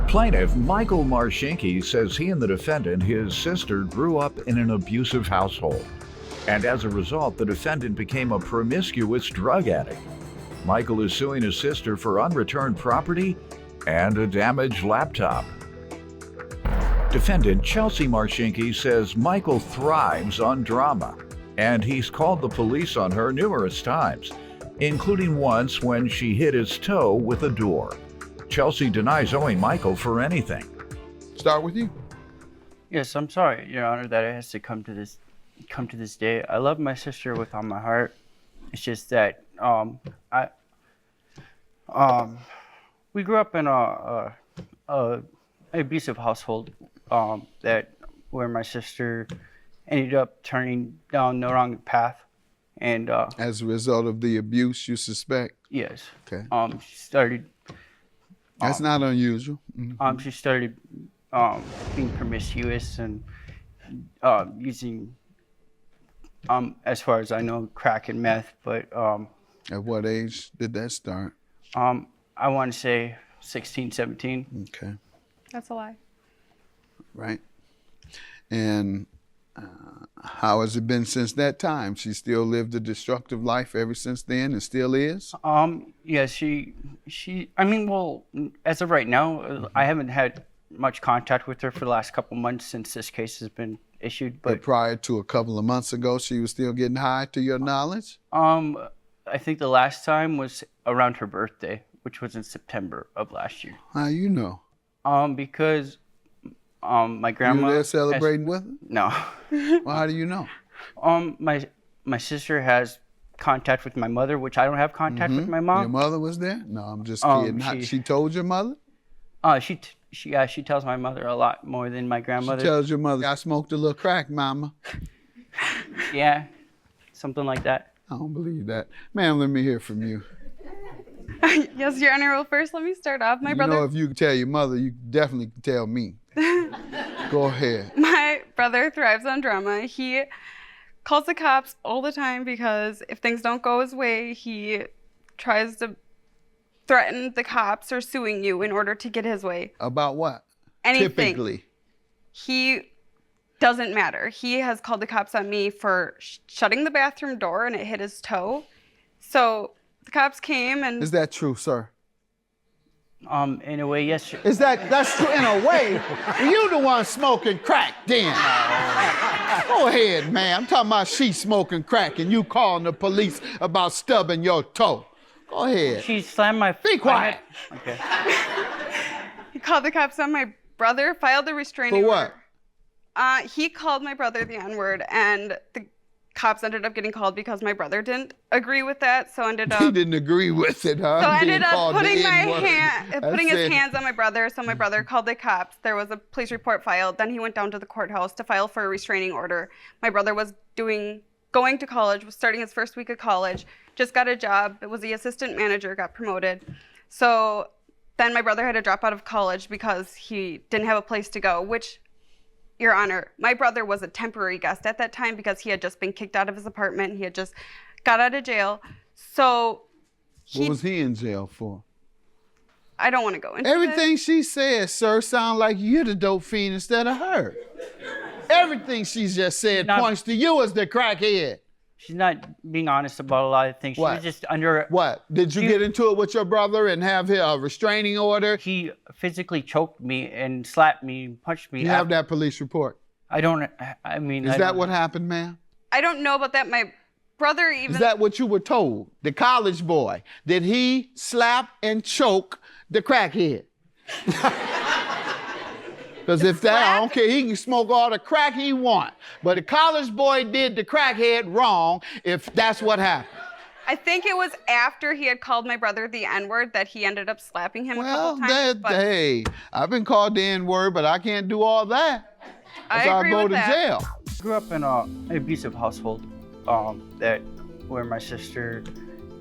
Plaintiff Michael Marshinkie says he and the defendant, his sister, grew up in an abusive household. And as a result, the defendant became a promiscuous drug addict. Michael is suing his sister for unreturned property and a damaged laptop. Defendant Chelsea Marshinkie says Michael thrives on drama, and he's called the police on her numerous times, including once when she hit his toe with a door. Chelsea denies owing Michael for anything. Start with you. Yes, I'm sorry, Your Honor, that it has to come to this day. I love my sister with all my heart. It's just that we grew up in a abusive household where my sister ended up turning down the wrong path, and As a result of the abuse, you suspect? yes, Okay. she started. That's not unusual. Mhm. She started being promiscuous and using, as far as I know, crack and meth. But At what age did that start? I want to say 16, 17. Okay, That's a lie. right. And how has it been since that time? She still lived a destructive life ever since then and still is? Yeah, I mean, well, as of right now, I haven't had much contact with her for the last couple months since this case has been issued. But But prior to a couple of months ago, she was still getting high, to your knowledge? I think the last time was around her birthday, which was in September of last year. How you know? Because my grandma. You were there has- celebrating with her? No. Well, how do you know? My sister has contact with my mother, which I don't have contact with my mom. Your mother was there? No, I'm just kidding. She told your mother? She tells my mother a lot more than my grandmother. She tells your mother, I smoked a little crack, mama. Yeah, something like that. I don't believe that. Ma'am, let me hear from you. Yes, Your Honor. Well, first, let me start off. My You know, brother, if you can tell your mother, you definitely can tell me. Go ahead. my brother thrives on drama. He calls the cops all the time because if things don't go his way, he tries to threaten the cops or suing you in order to get his way. About what? Anything. Typically. He doesn't matter. He has called the cops on me for shutting the bathroom door and it hit his toe. So the cops came and Is that true, sir? In a way, yes. That's true in a way? You the one smoking crack then. Go ahead, man. I'm talking about she smoking crack and you calling the police about stubbing your toe. Go ahead. She slammed my. Be quiet. Okay. he called the cops on my brother, filed a restraining For order. what? He called my brother the N-word, and the cops ended up getting called because my brother didn't agree with that. So ended up. He didn't agree with it, huh? So I Being ended up called the putting N-word. putting That's his it. hands on my brother. So my brother called the cops. There was a police report filed. Then he went down to the courthouse to file for a restraining order. My brother was going to college, was starting his first week of college, just got a job. It was the assistant manager, got promoted. So then my brother had to drop out of college because he didn't have a place to go, which, Your Honor, my brother was a temporary guest at that time because he had just been kicked out of his apartment. He had just got out of jail. So What was he in jail for? I don't want to go into Everything she says, sir, sound like you're the dope fiend instead of her. Everything she's just said Not- points to you as the crackhead. She's not being honest about a lot of things. She What? was just under. What? Did you get into it with your brother and have a restraining order? He physically choked me and slapped me, and punched me. You have that police report. I don't. I mean. Is I that don't- what happened, ma'am? I don't know about that. My brother even. Is that what you were told? The college boy, did he slap and choke the crackhead? Because if that, I don't care, he can smoke all the crack he want. But the college boy did the crackhead wrong if that's what happened. I think it was after he had called my brother the N-word that he ended up slapping him a Well, couple times. But hey, I've been called the N-word, but I can't do all that. I So agree go with to that. jail. I grew up in an abusive household where my sister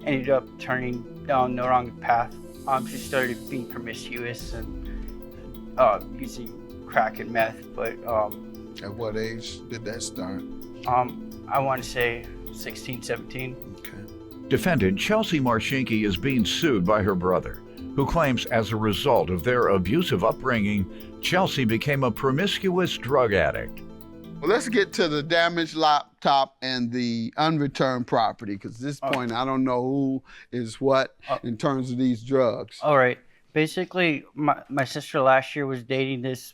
ended up turning down the wrong path. She started being promiscuous and using crack and meth. But At what age did that start? I want to say 16, 17. Okay. Defendant Chelsea Marshinkie is being sued by her brother. who claims as a result of their abusive upbringing, Chelsea became a promiscuous drug addict. Well, let's get to the damaged laptop and the unreturned property, because at this point, I don't know who is what in terms of these drugs. All right. Basically, my sister last year was dating this.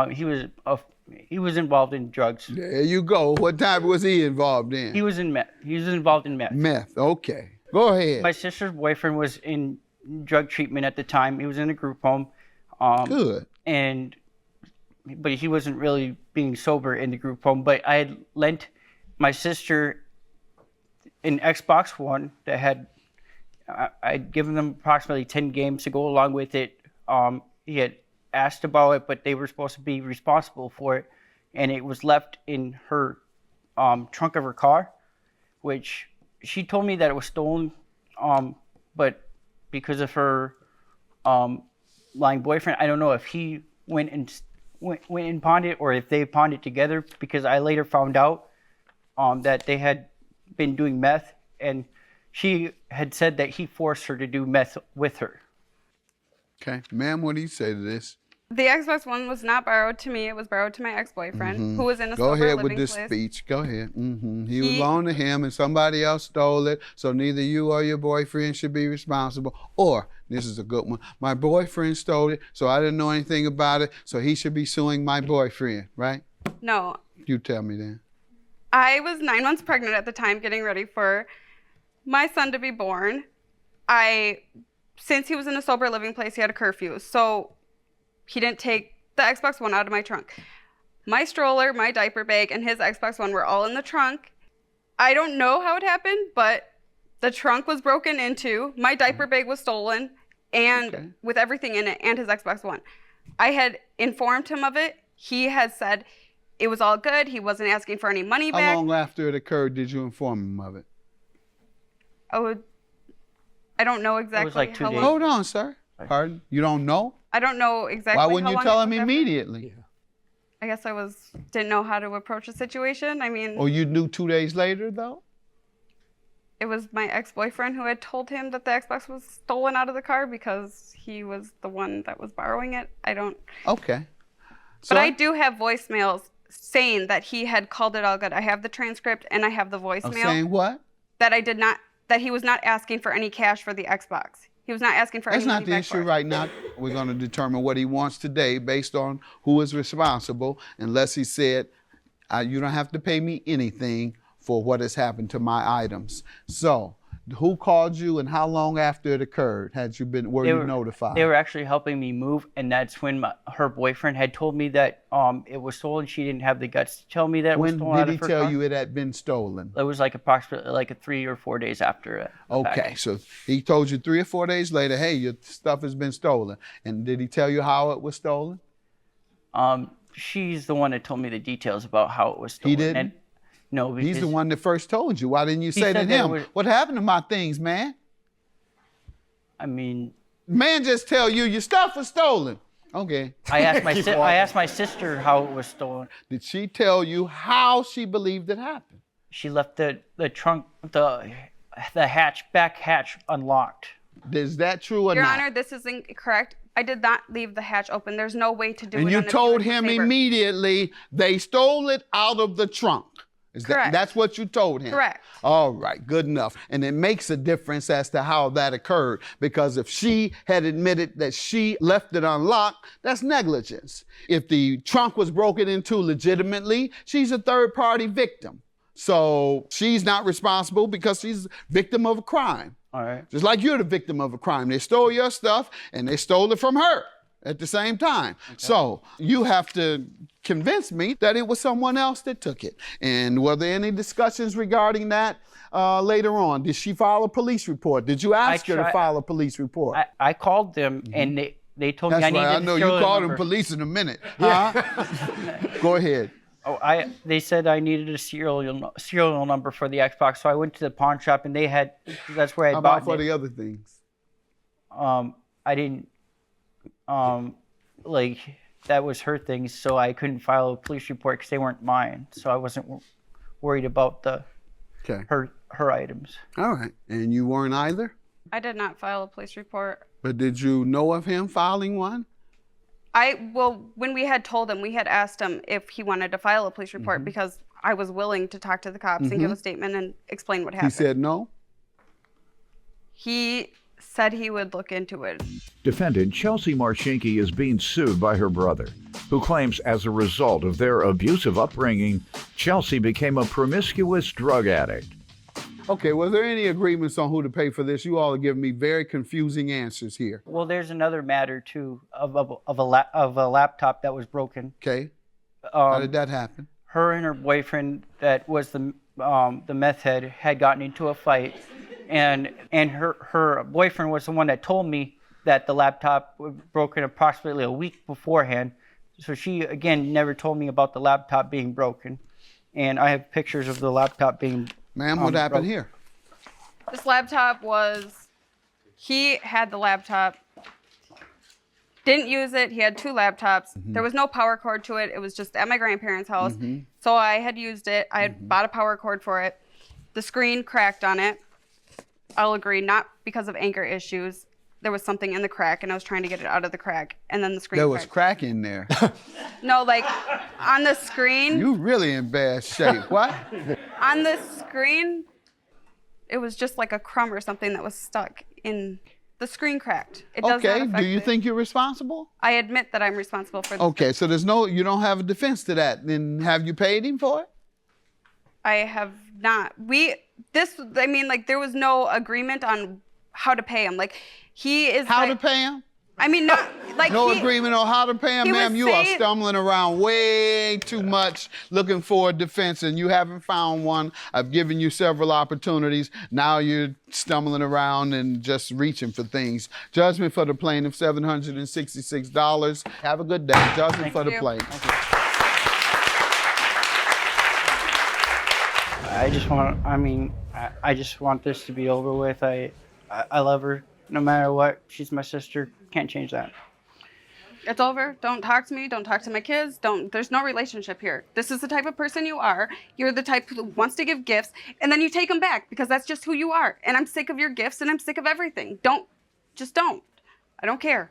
He was involved in drugs. There you go. What type was he involved in? He was in meth. He was involved in meth. Meth. Okay. Go ahead. My sister's boyfriend was in drug treatment at the time. He was in a group home. Good. But he wasn't really being sober in the group home. But I had lent my sister an Xbox One that had, I'd given them approximately 10 games to go along with it. He had asked about it, but they were supposed to be responsible for it. And it was left in her trunk of her car, which she told me that it was stolen. But because of her lying boyfriend, I don't know if he went and pawned it or if they pawned it together, because I later found out that they had been doing meth, and she had said that he forced her to do meth with her. Okay. Ma'am, what do you say to this? The Xbox One was not borrowed to me. It was borrowed to my ex-boyfriend, who was in a Go sober ahead living with this place. speech. Go ahead. He was loaned to him and somebody else stole it, so neither you or your boyfriend should be responsible. Or, this is a good one, my boyfriend stole it, so I didn't know anything about it, so he should be suing my boyfriend, right? No. You tell me then. I was 9 months pregnant at the time, getting ready for my son to be born. Since he was in a sober living place, he had a curfew, so he didn't take the Xbox One out of my trunk. My stroller, my diaper bag, and his Xbox One were all in the trunk. I don't know how it happened, but the trunk was broken into, my diaper bag was stolen, and with everything in it, and his Xbox One. I had informed him of it. He had said it was all good. He wasn't asking for any money back. How long after it occurred did you inform him of it? I don't know exactly like 2 how days. long. Hold on, sir. Pardon? You don't know? I don't know exactly. Why wouldn't how you long tell it him was after. immediately? I guess I didn't know how to approach the situation. I mean, Or you knew 2 days later, though? it was my ex-boyfriend who had told him that the Xbox was stolen out of the car because he was the one that was borrowing it. I don't. Okay. But I do have voicemails saying that he had called it all good. I have the transcript and I have the voicemail. Saying what? That he was not asking for any cash for the Xbox. He was not asking for any money That's not the back issue for it. right now. We're going to determine what he wants today based on who is responsible, unless he said, you don't have to pay me anything for what has happened to my items. So, who called you and how long after it occurred were you notified? They were actually helping me move, and that's when her boyfriend had told me that it was stolen. She didn't have the guts to tell me that it was stolen out of her car. When did he tell you it had been stolen? It was like approximately 3 or 4 days after it. Okay, so he told you 3 or 4 days later, hey, your stuff has been stolen. And did he tell you how it was stolen? She's the one that told me the details about how it was stolen. He didn't? No, because He's the one that first told you. Why didn't you say to said that him, what happened to my things, man? I mean, Man just tell you your stuff was stolen. Okay. I asked my sister how it was stolen. Did she tell you how she believed it happened? She left the trunk, the back hatch unlocked. Is that true or Your not? Honor, this is incorrect. I did not leave the hatch open. There's no way to do it. And you on a told viewer's him favor. immediately they stole it out of the trunk. Correct. That's what you told him? Correct. All right, good enough. And it makes a difference as to how that occurred, because if she had admitted that she left it unlocked, that's negligence. If the trunk was broken into legitimately, she's a third-party victim. So she's not responsible because she's a victim of a crime. All right. Just like you're the victim of a crime. They stole your stuff and they stole it from her at the same time. Okay. So you have to convince me that it was someone else that took it. And were there any discussions regarding that later on? Did she file a police report? Did you ask her to file a police report? I called them and they told me I needed I know the you serial called number. them police in a minute. Huh? Go ahead. They said I needed a serial number for the Xbox, so I went to the pawn shop and that's where I How bought about for it. the other things? I didn't, that was her things, so I couldn't file a police report because they weren't mine. So I wasn't worried about her items. All right. And you weren't either? I did not file a police report. But did you know of him filing one? When we had told him, we had asked him if he wanted to file a police report because I was willing to talk to the cops and give a statement and explain what happened. He said no? He said he would look into it. Defendant Chelsea Marshinkie is being sued by her brother, who claims as a result of their abusive upbringing, Chelsea became a promiscuous drug addict. Okay, was there any agreements on who to pay for this? You all are giving me very confusing answers here. Well, there's another matter too of a laptop that was broken. Okay, how did that happen? Her and her boyfriend, that was the meth head, had gotten into a fight, and her boyfriend was the one that told me that the laptop was broken approximately a week beforehand. So she again never told me about the laptop being broken, and I have pictures of the laptop being. Ma'am, what happened here? This laptop he had the laptop, didn't use it. He had 2 laptops. There was no power cord to it. It was just at my grandparents' house. So I had used it. I had bought a power cord for it. The screen cracked on it. I'll agree, not because of anger issues. There was something in the crack, and I was trying to get it out of the crack, and then the screen There cracked. was crack in there. No, like on the screen. You really in bad shape. What? On the screen, it was just like a crumb or something that was stuck in the screen cracked. It does not Okay, affect do you it. think you're responsible? I admit that I'm responsible for this. Okay, so you don't have a defense to that. Then have you paid him for it? I have not. There was no agreement on how to pay him. Like, he is. How to pay him? I mean, not like No agreement on how to pay him, he ma'am. was You are saying- stumbling around way too much looking for a defense, and you haven't found one. I've given you several opportunities. Now you're stumbling around and just reaching for things. Judgment for the plaintiff, $766. Have a good day. Judgment for the you. plaintiff. I just want this to be over with. I love her no matter what. She's my sister. Can't change that. It's over. Don't talk to me. Don't talk to my kids. There's no relationship here. This is the type of person you are. You're the type who wants to give gifts, and then you take them back because that's just who you are. And I'm sick of your gifts, and I'm sick of everything. Just don't. I don't care.